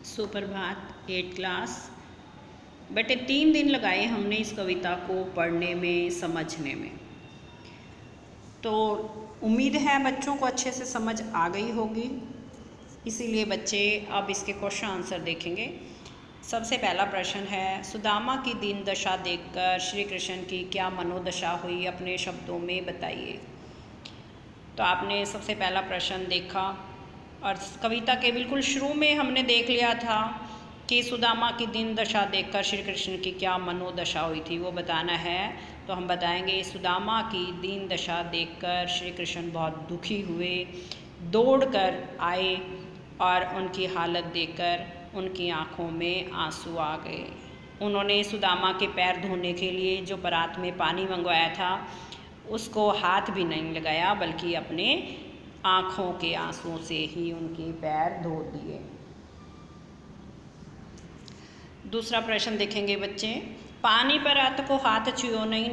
सुप्रभात। 8 क्लास। बेटे 3 दिन लगाए हमने इस कविता को पढ़ने में, समझने में। तो उम्मीद है बच्चों को अच्छे से समझ आ गई होगी। इसीलिए बच्चे अब इसके क्वेश्चन आंसर देखेंगे। सबसे पहला प्रश्न है, सुदामा की दीन दशा देखकर श्री कृष्ण की क्या मनोदशा हुई, अपने शब्दों में बताइए। तो आपने सबसे पहला प्रश्न देखा और कविता के बिल्कुल शुरू में हमने देख लिया था कि सुदामा की दीन दशा देखकर श्री कृष्ण की क्या मनोदशा हुई थी, वो बताना है। तो हम बताएंगे, सुदामा की दीन दशा देखकर श्री कृष्ण बहुत दुखी हुए, दौड़कर आए और उनकी हालत देखकर उनकी आँखों में आंसू आ गए। उन्होंने सुदामा के पैर धोने के लिए जो परात में पानी मंगवाया था उसको हाथ भी नहीं लगाया, बल्कि अपने आँखों के आंसुओं से ही उनके पैर धो दिए। दूसरा प्रश्न देखेंगे बच्चे, पानी पर अत को हाथ छुओ नहीं,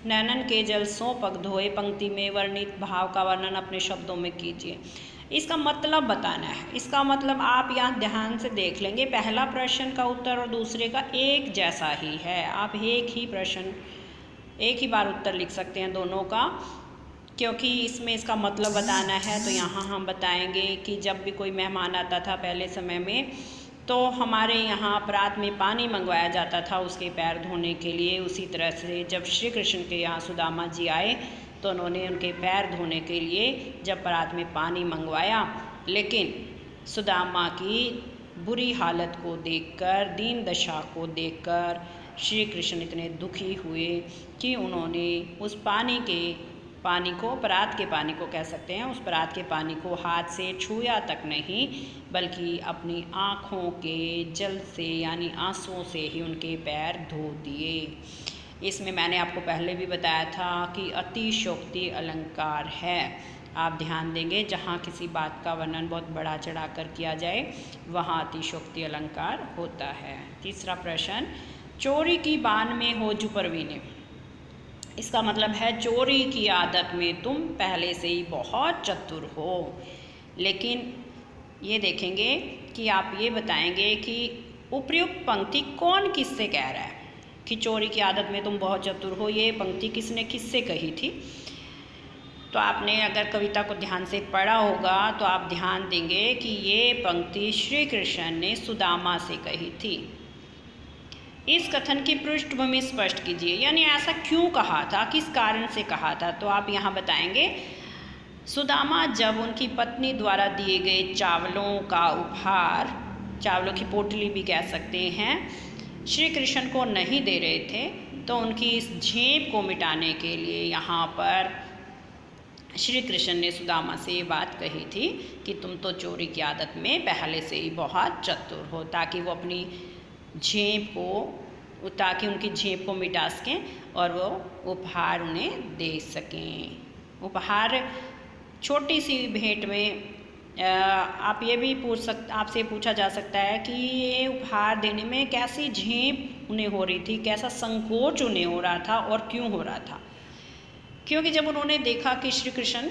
नैनन के जल सो पग धोए, पंक्ति में वर्णित भाव का वर्णन अपने शब्दों में कीजिए। इसका मतलब बताना है। इसका मतलब आप यहाँ ध्यान से देख लेंगे, पहला प्रश्न का उत्तर और दूसरे का एक जैसा ही है। आप एक ही बार उत्तर लिख सकते हैं दोनों का, क्योंकि इसमें इसका मतलब बताना है। तो यहाँ हम बताएंगे कि जब भी कोई मेहमान आता था पहले समय में, तो हमारे यहाँ परात में पानी मंगवाया जाता था उसके पैर धोने के लिए। उसी तरह से जब श्री कृष्ण के यहाँ सुदामा जी आए तो उन्होंने उनके पैर धोने के लिए जब परात में पानी मंगवाया, लेकिन सुदामा की बुरी हालत को देखकर, दीन दशा को देखकर श्री कृष्ण इतने दुखी हुए कि उन्होंने उस पानी को परात के पानी को कह सकते हैं, उस परात के पानी को हाथ से छुआ तक नहीं, बल्कि अपनी आँखों के जल से यानी आंसुओं से ही उनके पैर धो दिए। इसमें मैंने आपको पहले भी बताया था कि अतिशयोक्ति अलंकार है। आप ध्यान देंगे, जहाँ किसी बात का वर्णन बहुत बढ़ा चढ़ा कर किया जाए वहाँ अतिशयोक्ति अलंकार होता है। तीसरा प्रश्न, चोरी की बान में हो जू परवीने। इसका मतलब है चोरी की आदत में तुम पहले से ही बहुत चतुर हो। लेकिन ये देखेंगे कि आप ये बताएंगे कि उपर्युक्त पंक्ति कौन किससे कह रहा है कि चोरी की आदत में तुम बहुत चतुर हो। ये पंक्ति किसने किससे कही थी। तो आपने अगर कविता को ध्यान से पढ़ा होगा तो आप ध्यान देंगे कि ये पंक्ति श्री कृष्ण ने सुदामा से कही थी। इस कथन की पृष्ठभूमि स्पष्ट कीजिए, यानी ऐसा क्यों कहा था, किस कारण से कहा था। तो आप यहाँ बताएंगे, सुदामा जब उनकी पत्नी द्वारा दिए गए चावलों का उपहार, चावलों की पोटली भी कह सकते हैं, श्री कृष्ण को नहीं दे रहे थे, तो उनकी इस झेप को मिटाने के लिए यहाँ पर श्री कृष्ण ने सुदामा से ये बात कही थी कि तुम तो चोरी की आदत में पहले से ही बहुत चतुर हो, ताकि वो अपनी ताकि उनकी झेप को मिटा सकें और वो उपहार उन्हें दे सकें। उपहार छोटी सी भेंट में आप ये भी आपसे पूछा जा सकता है कि ये उपहार देने में कैसी झेप उन्हें हो रही थी, कैसा संकोच उन्हें हो रहा था और क्यों हो रहा था। क्योंकि जब उन्होंने देखा कि श्री कृष्ण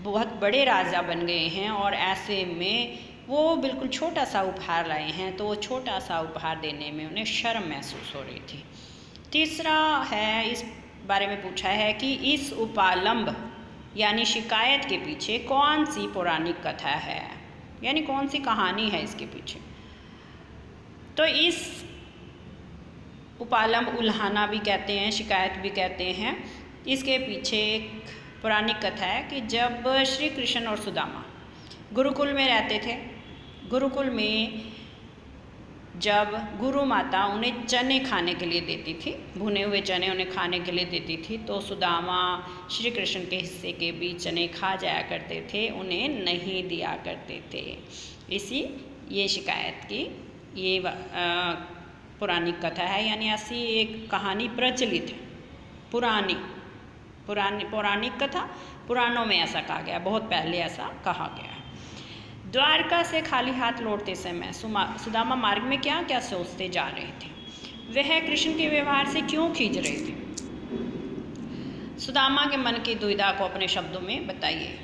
बहुत बड़े राजा बन गए हैं और ऐसे में वो बिल्कुल छोटा सा उपहार लाए हैं, तो वो छोटा सा उपहार देने में उन्हें शर्म महसूस हो रही थी। तीसरा है, इस बारे में पूछा है कि इस उपालंब यानी शिकायत के पीछे कौन सी पौराणिक कथा है, यानी कौन सी कहानी है इसके पीछे। तो इस उपालंब, उल्हाना भी कहते हैं, शिकायत भी कहते हैं, इसके पीछे एक पौराणिक कथा है कि जब श्री कृष्ण और सुदामा गुरुकुल में रहते थे, गुरुकुल में जब गुरु माता उन्हें चने खाने के लिए देती थी, भुने हुए चने उन्हें खाने के लिए देती थी, तो सुदामा श्री कृष्ण के हिस्से के भी चने खा जाया करते थे, उन्हें नहीं दिया करते थे। ये शिकायत की ये पौराणिक कथा है, यानी ऐसी एक कहानी प्रचलित है। पौराणिक कथा, पुराणों में ऐसा कहा गया, बहुत पहले ऐसा कहा गया है। द्वारका से खाली हाथ लौटते समय सुदामा मार्ग में क्या क्या सोचते जा रहे थे, वह कृष्ण के व्यवहार से क्यों खींच रहे थे। सुदामा के मन की दुविधा को अपने शब्दों में बताइए।